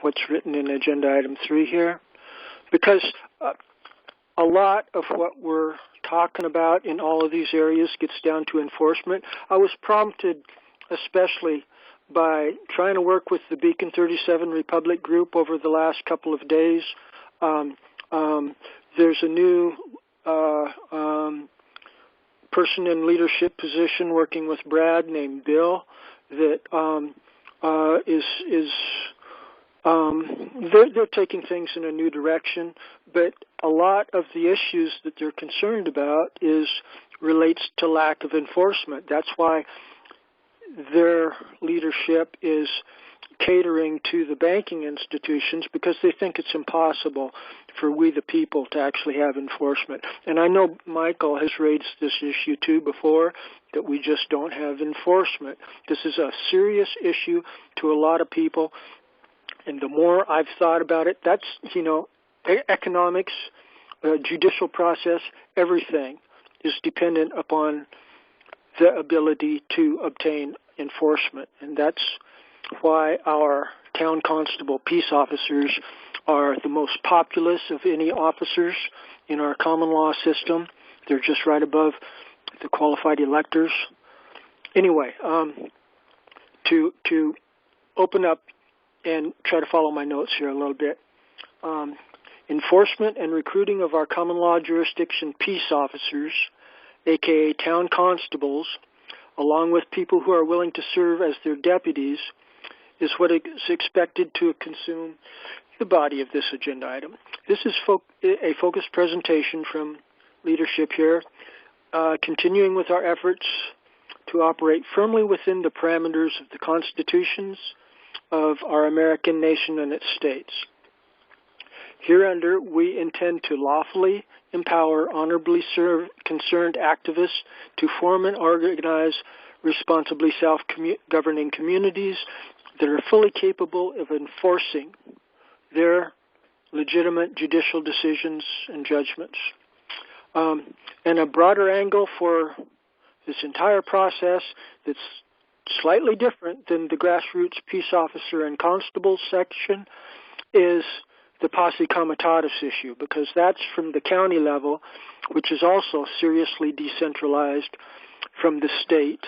what's written in Agenda Item 3 here, because a lot of what we're talking about in all of these areas gets down to enforcement. I was prompted especially by trying to work with the Beacon 37 Republic group over the last couple of days. There's a new person in leadership position working with Brad named Bill that they're taking things in a new direction, but a lot of the issues that they're concerned about relates to lack of enforcement. That's why their leadership is catering to the banking institutions, because they think it's impossible for we the people to actually have enforcement. And I know Michael has raised this issue too before, that we just don't have enforcement. This is a serious issue to a lot of people, and the more I've thought about it, that's, economics, judicial process, everything is dependent upon the ability to obtain enforcement. And that's why our town constable peace officers are the most populous of any officers in our common law system. They're just right above the qualified electors. Anyway, to open up and try to follow my notes here a little bit. Enforcement and recruiting of our common law jurisdiction peace officers, aka town constables, along with people who are willing to serve as their deputies, is what is expected to consume the body of this agenda item. This is a focused presentation from leadership here, continuing with our efforts to operate firmly within the parameters of the constitutions of our American nation and its states. Hereunder, we intend to lawfully empower honorably concerned activists to form and organize responsibly self-governing communities that are fully capable of enforcing their legitimate judicial decisions and judgments. And a broader angle for this entire process that's slightly different than the grassroots peace officer and constable section is the Posse Comitatus issue, because that's from the county level, which is also seriously decentralized from the state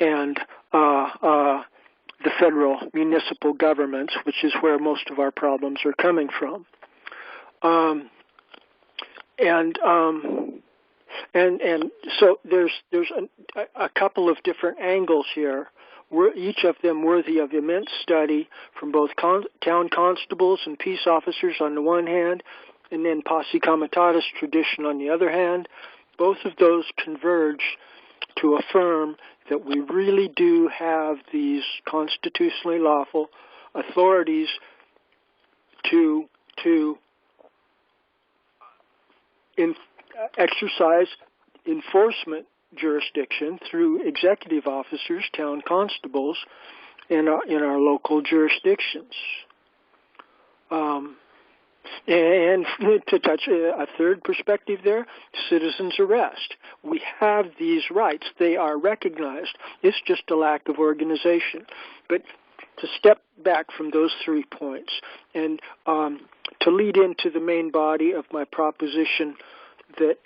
and the federal municipal governments, which is where most of our problems are coming from. And so there's a couple of different angles here, each of them worthy of immense study from both town constables and peace officers on the one hand, and then Posse Comitatus tradition on the other hand. Both of those converge to affirm that we really do have these constitutionally lawful authorities to exercise enforcement jurisdiction through executive officers, town constables, in our local jurisdictions. And to touch a third perspective there, citizens' arrest. We have these rights. They are recognized. It's just a lack of organization. But to step back from those 3 points and to lead into the main body of my proposition that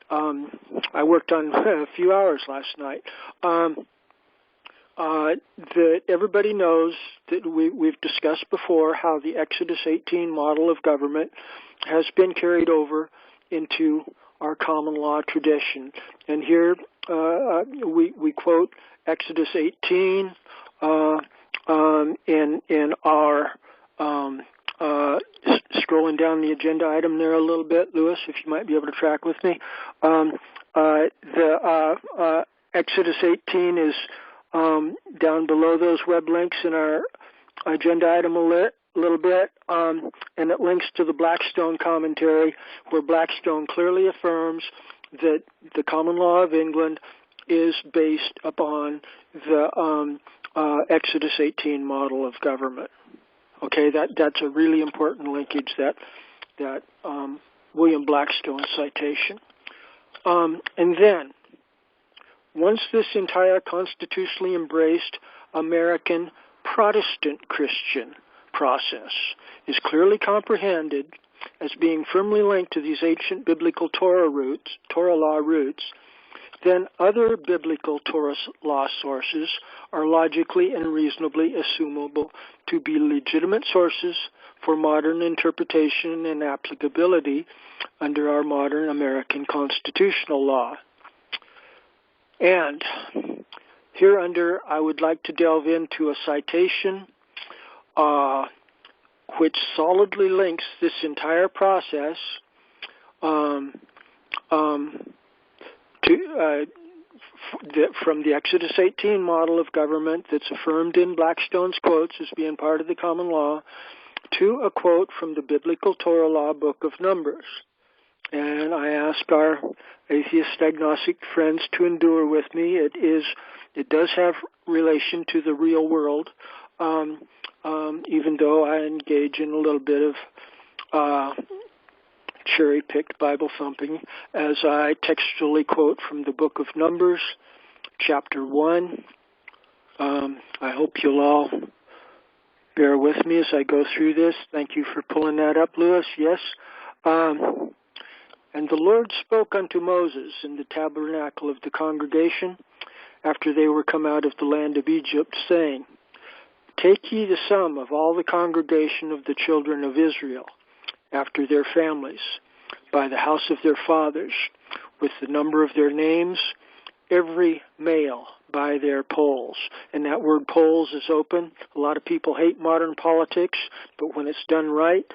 I worked on a few hours last night, that everybody knows that we've discussed before how the Exodus 18 model of government has been carried over into our common law tradition. And here we quote Exodus 18 in our scrolling down the agenda item there a little bit, Lewis, if you might be able to track with me. The Exodus 18 is down below those web links in our agenda item a little bit, and it links to the Blackstone commentary, where Blackstone clearly affirms that the common law of England is based upon the Exodus 18 model of government. Okay, that's a really important linkage, that William Blackstone citation. And then, once this entire constitutionally embraced American Protestant Christian process is clearly comprehended as being firmly linked to these ancient biblical Torah law roots, then other biblical Torah law sources are logically and reasonably assumable to be legitimate sources for modern interpretation and applicability under our modern American constitutional law. And hereunder, I would like to delve into a citation which solidly links this entire process from the Exodus 18 model of government that's affirmed in Blackstone's quotes as being part of the common law, to a quote from the biblical Torah law book of Numbers. And I ask our atheist agnostic friends to endure with me. It does have relation to the real world, even though I engage in a little bit of cherry-picked Bible thumping, as I textually quote from the book of Numbers, chapter 1. I hope you'll all bear with me as I go through this. Thank you for pulling that up, Lewis. Yes. And the Lord spoke unto Moses in the tabernacle of the congregation after they were come out of the land of Egypt, saying, Take ye the sum of all the congregation of the children of Israel, after their families, by the house of their fathers, with the number of their names, every male by their polls. And that word polls is open. A lot of people hate modern politics, but when it's done right,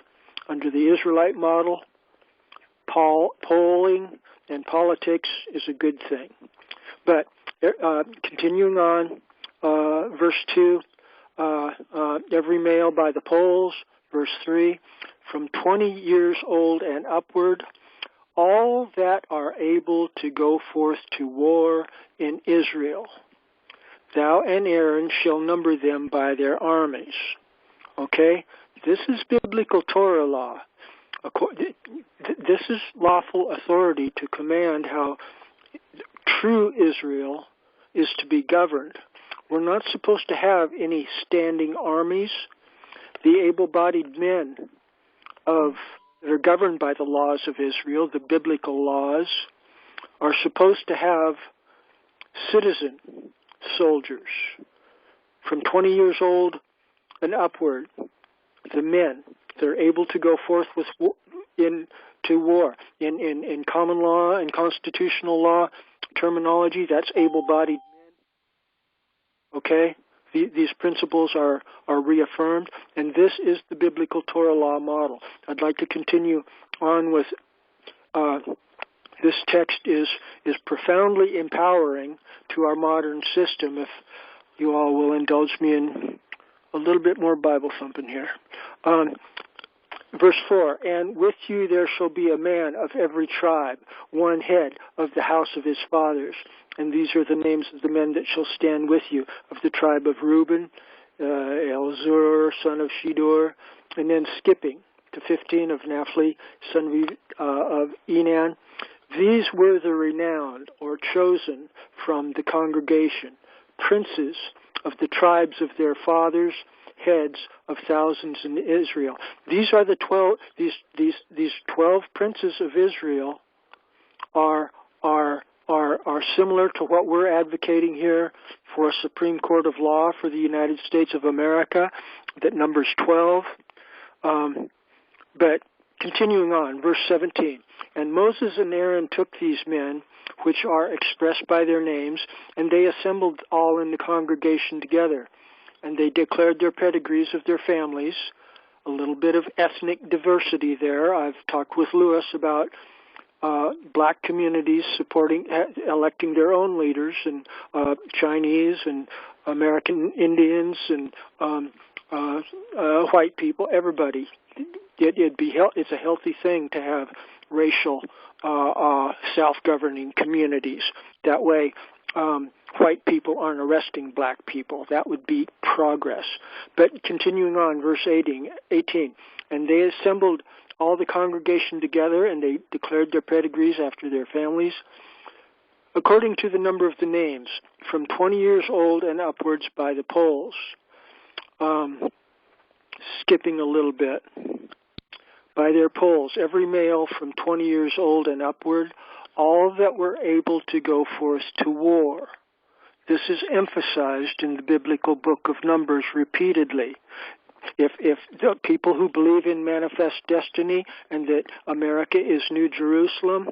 under the Israelite model, polling and politics is a good thing. But continuing on, verse 2, every male by the polls. Verse 3, from 20 years old and upward, all that are able to go forth to war in Israel, thou and Aaron shall number them by their armies. Okay? This is biblical Torah law. This is lawful authority to command how true Israel is to be governed. We're not supposed to have any standing armies. The able-bodied men that are governed by the laws of Israel, the biblical laws, are supposed to have citizen soldiers from 20 years old and upward. The men, they're able to go forth to war. In common law and constitutional law terminology, that's able-bodied men. Okay? These principles are reaffirmed, and this is the biblical Torah law model. I'd like to continue on with this text is profoundly empowering to our modern system, if you all will indulge me in a little bit more Bible thumping here. Verse 4, and with you there shall be a man of every tribe, one head of the house of his fathers. And these are the names of the men that shall stand with you, of the tribe of Reuben, Elzur, son of Shedeur, and then skipping to 15 of Naphtali, son of Enan. These were the renowned, or chosen from the congregation, princes of the tribes of their fathers, heads of thousands in Israel. These are the 12. These 12 princes of Israel are similar to what we're advocating here for a Supreme Court of Law for the United States of America, that numbers 12. But continuing on, verse 17, and Moses and Aaron took these men, which are expressed by their names, and they assembled all in the congregation together. And they declared their pedigrees of their families, a little bit of ethnic diversity there. I've talked with Lewis about black communities electing their own leaders, and Chinese and American Indians and white people, everybody. It's a healthy thing to have racial self-governing communities. That way, white people aren't arresting black people. That would be progress. But continuing on, verse 18, and they assembled all the congregation together, and they declared their pedigrees after their families, according to the number of the names, from 20 years old and upwards by the polls. skipping a little bit. By their polls, every male from 20 years old and upward, all that were able to go forth to war. This is emphasized in the biblical book of Numbers repeatedly. If the people who believe in manifest destiny and that America is New Jerusalem,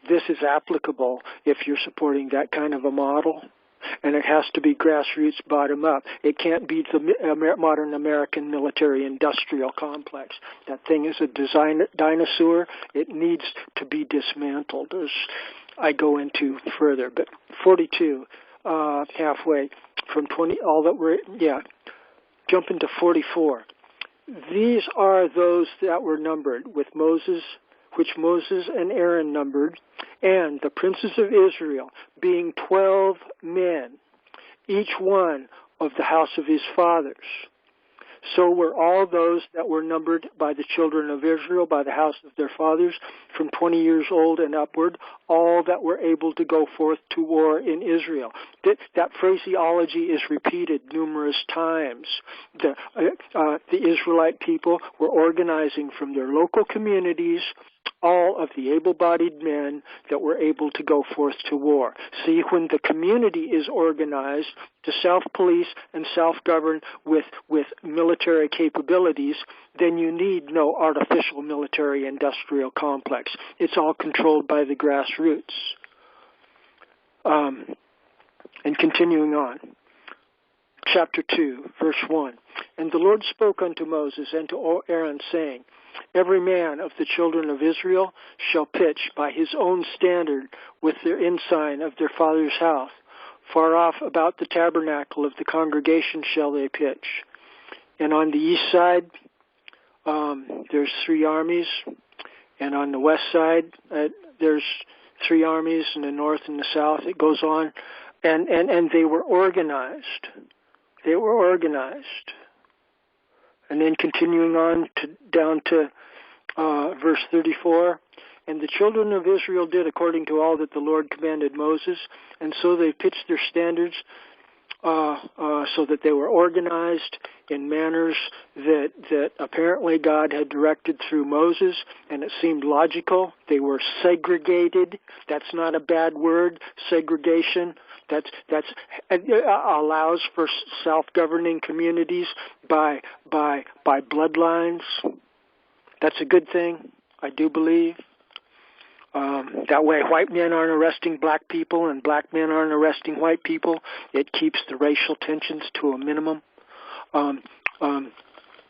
this is applicable if you're supporting that kind of a model. And it has to be grassroots, bottom up. It can't be the modern American military-industrial complex. That thing is a dinosaur. It needs to be dismantled, as I go into further. But 42, halfway from 20, all that were, jump into 44. These are those that were numbered with Moses, which Moses and Aaron numbered, and the princes of Israel, being 12 men, each one of the house of his fathers. So were all those that were numbered by the children of Israel, by the house of their fathers, from 20 years old and upward, all that were able to go forth to war in Israel. That phraseology is repeated numerous times. The Israelite people were organizing from their local communities all of the able-bodied men that were able to go forth to war. See, when the community is organized to self-police and self-govern with military capabilities, then you need no artificial military-industrial complex. It's all controlled by the grassroots. And continuing on. Chapter 2, verse 1. And the Lord spoke unto Moses and to Aaron, saying, Every man of the children of Israel shall pitch by his own standard with their ensign of their father's house. Far off about the tabernacle of the congregation shall they pitch. And on the east side, there's 3 armies. And on the west side, there's 3 armies. In the north and the south, it goes on. And they were organized. They were organized. And then continuing on down to verse 34, and the children of Israel did according to all that the Lord commanded Moses, and so they pitched their standards so that they were organized in manners that apparently God had directed through Moses, and it seemed logical. They were segregated. That's not a bad word, segregation. That's allows for self-governing communities by bloodlines. That's a good thing, I do believe. That way white men aren't arresting black people and black men aren't arresting white people. It keeps the racial tensions to a minimum.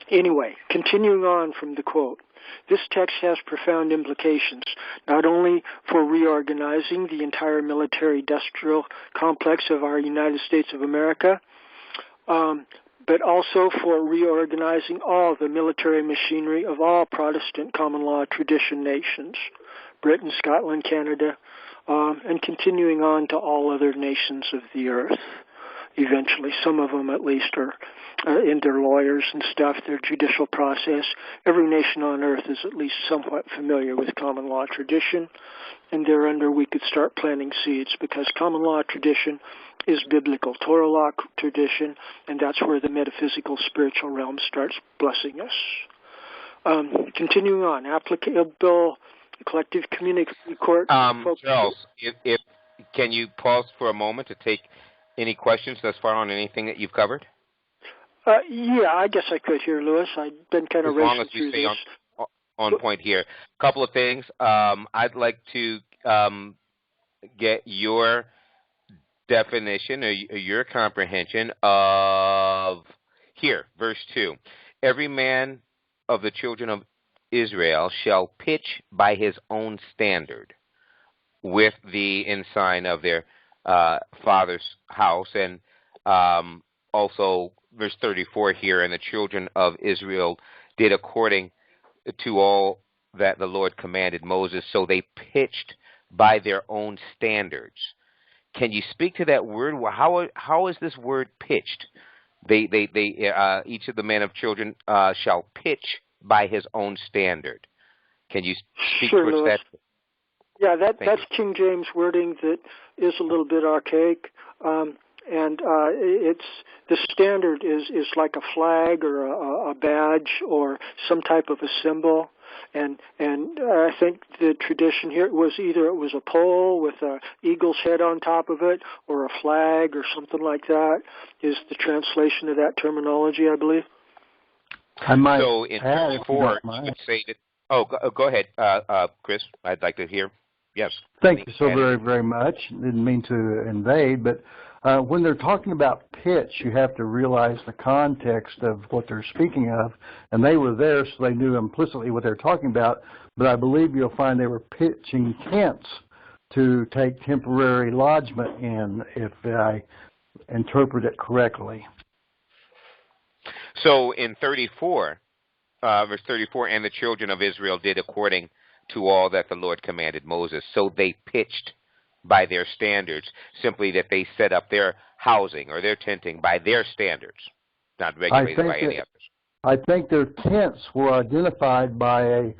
Anyway, continuing on from the quote. This text has profound implications, not only for reorganizing the entire military-industrial complex of our United States of America, but also for reorganizing all the military machinery of all Protestant common law tradition nations, Britain, Scotland, Canada, and continuing on to all other nations of the earth. Eventually, some of them at least are in their lawyers and stuff, their judicial process. Every nation on earth is at least somewhat familiar with common law tradition, and thereunder we could start planting seeds, because common law tradition is biblical Torah law tradition, and that's where the metaphysical spiritual realm starts blessing us. Continuing on, applicable collective community court. Charles, if can you pause for a moment to take any questions thus far on anything that you've covered? Yeah, I guess I could here, Lewis. I've been kind of racing through this. As long as we stay on point here. A couple of things. I'd like to get your definition or your comprehension of here, verse 2. Every man of the children of Israel shall pitch by his own standard with the ensign of their father's house, and also verse 34 here, and the children of Israel did according to all that the Lord commanded Moses, so they pitched by their own standards. Can you speak to that word? How is this word pitched? They each of the men of children shall pitch by his own standard. Can you speak towards that? Yeah, that's King James wording that is a little bit archaic. and the standard is like a flag or a badge or some type of a symbol. And I think the tradition here was either it was a pole with an eagle's head on top of it, or a flag or something like that. Is the translation of that terminology, I believe. So in 34, you would say that. Oh, go ahead, Chris. I'd like to hear. Yes. Thank you so very, very much. Didn't mean to invade, but when they're talking about pitch, you have to realize the context of what they're speaking of, and they were there, so they knew implicitly what they're talking about, but I believe you'll find they were pitching tents to take temporary lodgment in, if I interpret it correctly. So in 34, verse 34, and the children of Israel did according to all that the Lord commanded Moses. So they pitched by their standards, simply that they set up their housing or their tenting by their standards, not regulated by any others. I think their tents were identified by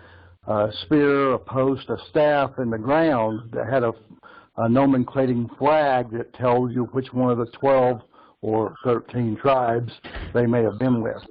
a spear, a post, a staff in the ground that had a nomenclating flag that tells you which one of the 12 or 13 tribes they may have been with.